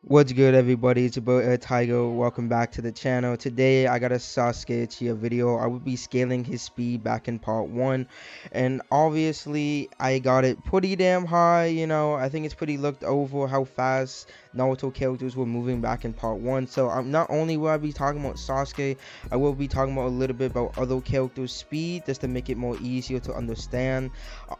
What's good, everybody? It's your boy Tiger. Welcome back to the channel. Today I got a Sasuke Chia video. I will be scaling his speed back in part 1, and obviously I got it pretty damn high. I think it's pretty looked over how fast Naruto characters were moving back in part 1. So I'm not only will I be talking about Sasuke, I will be talking about a little bit about other characters' speed just to make it more easier to understand.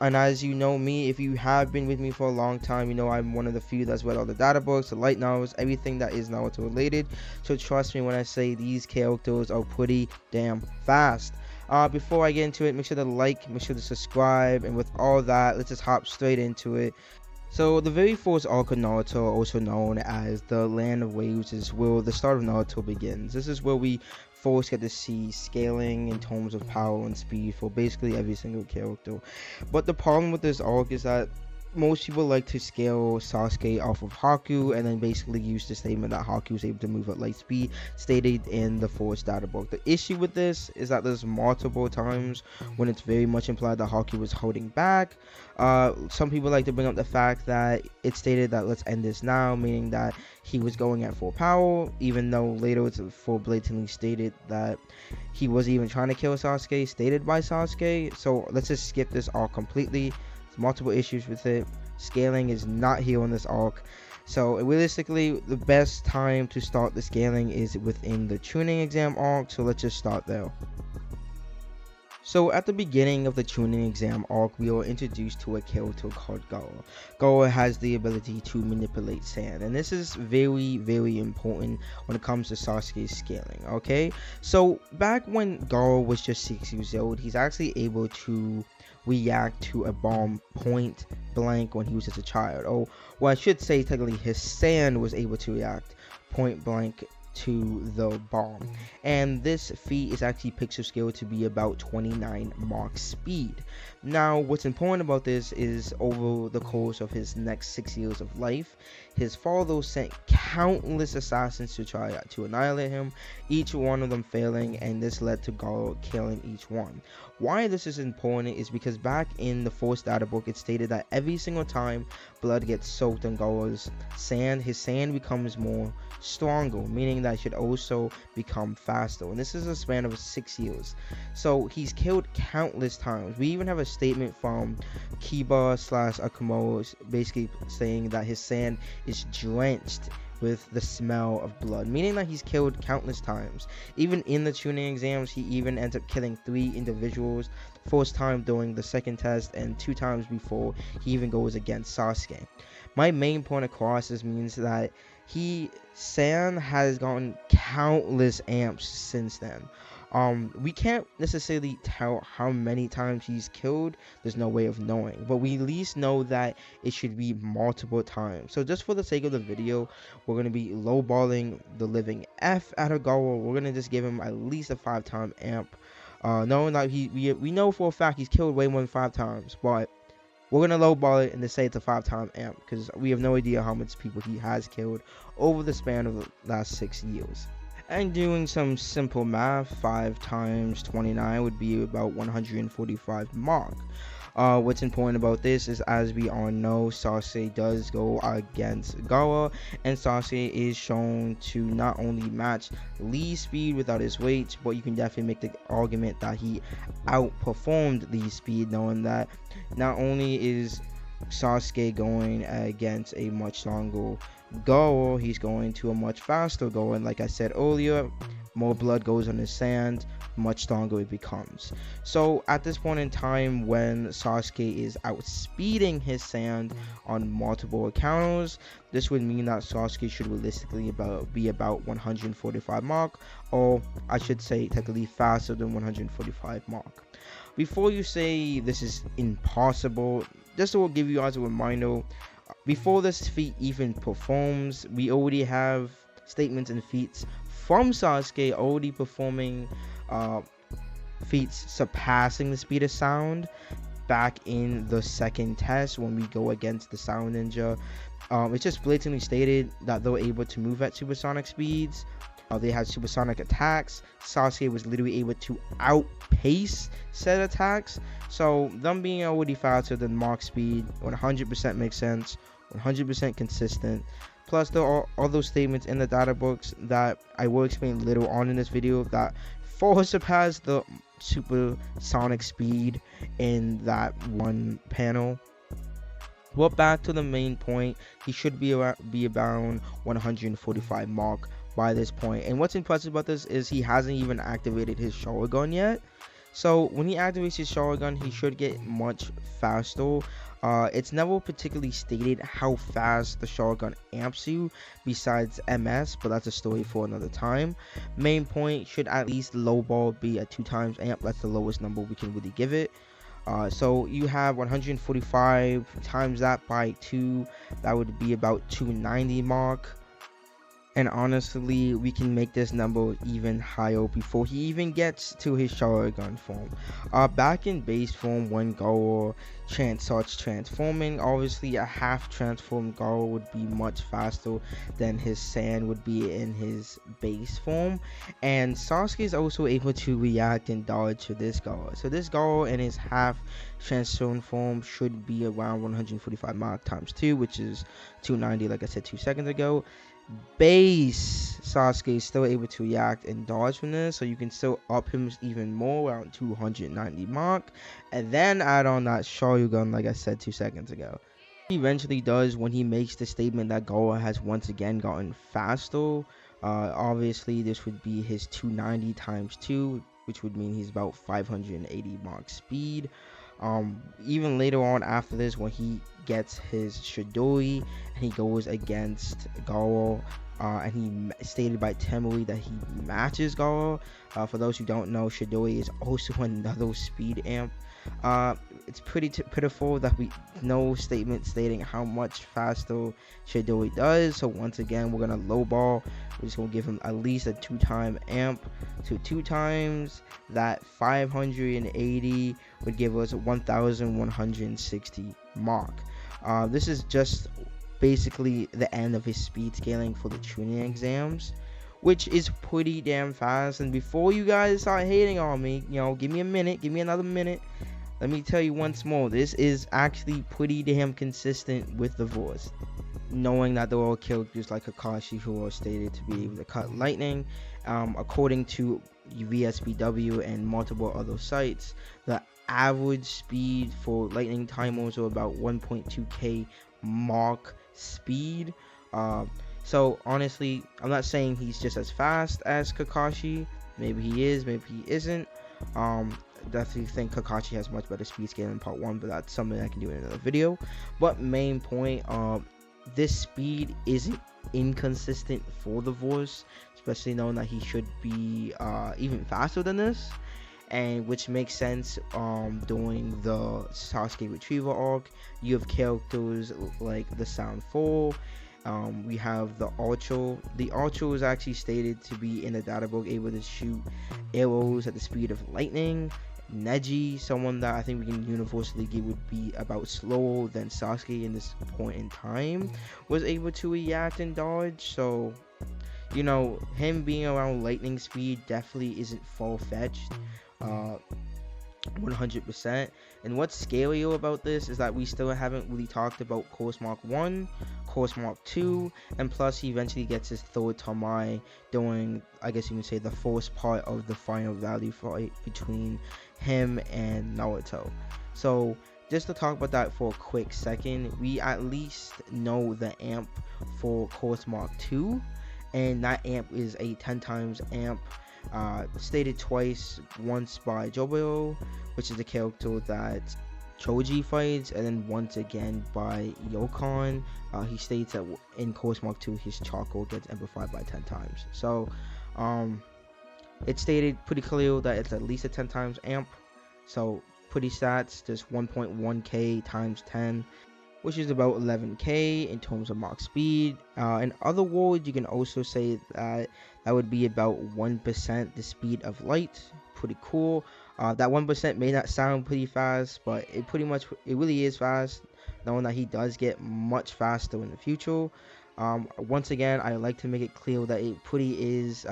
And as you know me, if you have been with me for a long time, you know I'm one of the few that's read all the data books, the light novels, everything that is Naruto related. So trust me when I say these characters are pretty damn fast. Before I get into it, make sure to like, make sure to subscribe, and with all that, let's just hop straight into it. So the very first arc of Naruto, also known as the Land of Waves, is where the start of Naruto begins. This is where we first get to see scaling in terms of power and speed for basically every single character. But the problem with this arc is that most people like to scale Sasuke off of Haku and then basically use the statement that Haku is able to move at light speed stated in the Force data book. The issue with this is that there's multiple times when it's very much implied that Haku was holding back. Some people like to bring up the fact that it stated that let's end this now, meaning that he was going at full power, even though later it's full blatantly stated that he wasn't even trying to kill Sasuke, stated by Sasuke. So let's just skip this all completely. Multiple issues with it. Scaling is not here on this arc. So realistically, the best time to start the scaling is within the tuning exam arc. So let's just start there. So at the beginning of the tuning exam arc, we are introduced to a character called Gaara. Gaara has the ability to manipulate sand, and this is very, very important when it comes to Sasuke's scaling, okay? So back when Gaara was just 6 years old, he's actually able to react to a bomb point blank when he was just a child. Or, well, I should say technically his sand was able to react point blank to the bomb, and this feat is actually pixel scale to be about 29 Mach speed. Now what's important about this is over the course of his next 6 years of life, his father sent countless assassins to try to annihilate him, each one of them failing, and this led to Gaara killing each one. Why this is important is because back in the Force data book it stated that every single time blood gets soaked on Gaara's sand, his sand becomes more stronger, meaning that it should also become faster, and this is a span of 6 years. So he's killed countless times. We even have a statement from Kiba slash Akamo basically saying that his sand is drenched with the smell of blood, meaning that he's killed countless times. Even in the tuning exams, he even ends up killing 3 individuals, first time during the second test and 2 times before he even goes against Sasuke. My main point across this means that San has gotten countless amps since then. We can't necessarily tell how many times he's killed, there's no way of knowing, but we at least know that it should be multiple times. So just for the sake of the video, we're going to be lowballing the living F out of Gaara. We're going to just give him at least a 5-time amp, knowing that we know for a fact he's killed way more than 5 times, but we're going to lowball it and just say it's a 5-time amp because we have no idea how much people he has killed over the span of the last 6 years. And doing some simple math, 5 times 29 would be about 145 Mach. What's important about this is, as we all know, Sasuke does go against Gaara, and Sasuke is shown to not only match Lee's speed without his weight, but you can definitely make the argument that he outperformed Lee's speed, knowing that not only is Sasuke going against a much stronger Gaara, he's going to a much faster Gaara, and like I said earlier, more blood goes on his sand, much stronger it becomes. So at this point in time, when Sasuke is outspeeding his sand on multiple encounters, this would mean that Sasuke should realistically be about 145 Mach, or I should say technically faster than 145 Mach. Before you say this is impossible, just to give you guys a reminder, before this feat even performs, we already have statements and feats from Sasuke already performing feats surpassing the speed of sound back in the second test when we go against the Sound Ninja. It's just blatantly stated that they're able to move at supersonic speeds. They had supersonic attacks. Sasuke was literally able to outpace said attacks. So them being already faster than Mach speed 100% makes sense, 100% consistent. Plus, there are other statements in the data books that I will explain later on in this video that far surpass the supersonic speed in that one panel. Well, back to the main point, he should be around 145 mark by this point. And what's impressive about this is he hasn't even activated his Sharingan yet. So when he activates his Sharingan, he should get much faster. It's never particularly stated how fast the Sharingan amps you besides MS, but that's a story for another time. Main point should at least low ball be a 2 times amp. That's the lowest number we can really give it. So you have 145 times that by 2, that would be about 290 mark. And honestly, we can make this number even higher before he even gets to his Sharingan form. Back in base form, when Garo starts transforming, obviously a half transformed Garo would be much faster than his Sand would be in his base form. And Sasuke is also able to react and dodge to this Garo. So this Garo in his half transformed form should be around 145 mark times 2, which is 290, like I said 2 seconds ago. Base Sasuke is still able to react and dodge from this, so you can still up him even more around 290 mark, and then add on that Sharingan like I said 2 seconds ago. He eventually does when he makes the statement that Garo has once again gotten faster. Obviously this would be his 290 times 2, which would mean he's about 580 mark speed. Even later on after this, when he gets his Shidori and he goes against Garo, and he stated by Temui that he matches Garo. For those who don't know, Shidori is also another speed amp. It's pretty pitiful that we no statement stating how much faster Shidori does. So once again, we're gonna lowball. We're just gonna give him at least a 2-time amp. So 2 times that 580 would give us 1160 mark. This is just basically the end of his speed scaling for the tuning exams, which is pretty damn fast. And before you guys start hating on me, give me a minute, give me another minute. Let me tell you once more, this is actually pretty damn consistent with the voice. Knowing that there are characters like Kakashi who are stated to be able to cut lightning, according to VSBW and multiple other sites, the average speed for lightning timers are about 1.2k mark speed. So honestly, I'm not saying he's just as fast as Kakashi. Maybe he is, maybe he isn't. Definitely think Kakashi has much better speed scaling in part 1, but that's something I can do in another video. But main point, this speed isn't inconsistent for the voice, especially knowing that he should be even faster than this, and which makes sense. During the Sasuke Retriever arc, you have characters like the Sound 4. We have the Archer. The Archer is actually stated to be in the data book able to shoot arrows at the speed of lightning. Neji, someone that I think we can universally give would be about slower than Sasuke in this point in time, was able to react and dodge. So him being around lightning speed definitely isn't far-fetched. 100%. And what's scarier about this is that we still haven't really talked about Course Mark 1, Course Mark 2, and plus he eventually gets his third Tamai during, I guess you can say, the first part of the final value fight between him and Naruto. So just to talk about that for a quick second, we at least know the amp for Course Mark 2, and that amp is a 10 times amp. Stated twice, once by Jobero, which is the character that Choji fights, and then once again by Yokon. He states that in Course Mark 2 his charcoal gets amplified by 10 times. So it's stated pretty clear that it's at least a 10 times amp. So pretty stats, just 1.1k times 10, which is about 11k in terms of Mach speed. In other words, you can also say that that would be about 1% the speed of light. Pretty cool. That 1% may not sound pretty fast, but it really is fast, knowing that he does get much faster in the future. Once again, I like to make it clear that it pretty is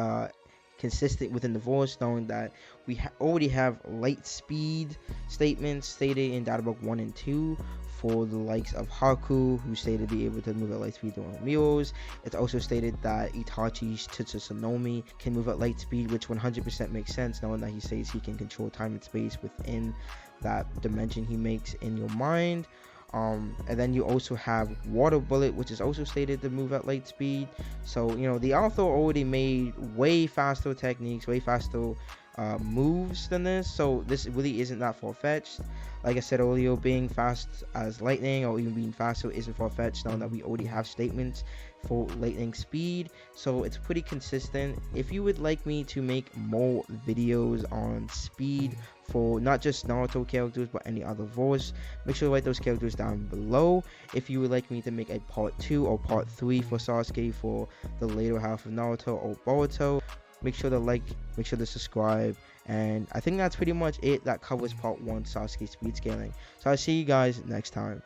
consistent within the voice, knowing that we already have light speed statements stated in data book 1 and 2 for the likes of Haku, who stated to be able to move at light speed during meals. It's also stated that Itachi's Tsutonomi can move at light speed, which 100% makes sense, knowing that he says he can control time and space within that dimension he makes in your mind. And then you also have Water Bullet, which is also stated to move at light speed. So the author already made way faster techniques, way faster moves than this, so this really isn't that far-fetched. Like I said earlier, being fast as lightning or even being faster isn't far-fetched, knowing that we already have statements for lightning speed, so it's pretty consistent. If you would like me to make more videos on speed for not just Naruto characters but any other voice, make sure to write those characters down below. If you would like me to make a part 2 or part 3 for Sasuke for the later half of Naruto or Boruto, make sure to like, make sure to subscribe, and I think that's pretty much it. That covers part 1, Sasuke speed scaling. So I'll see you guys next time.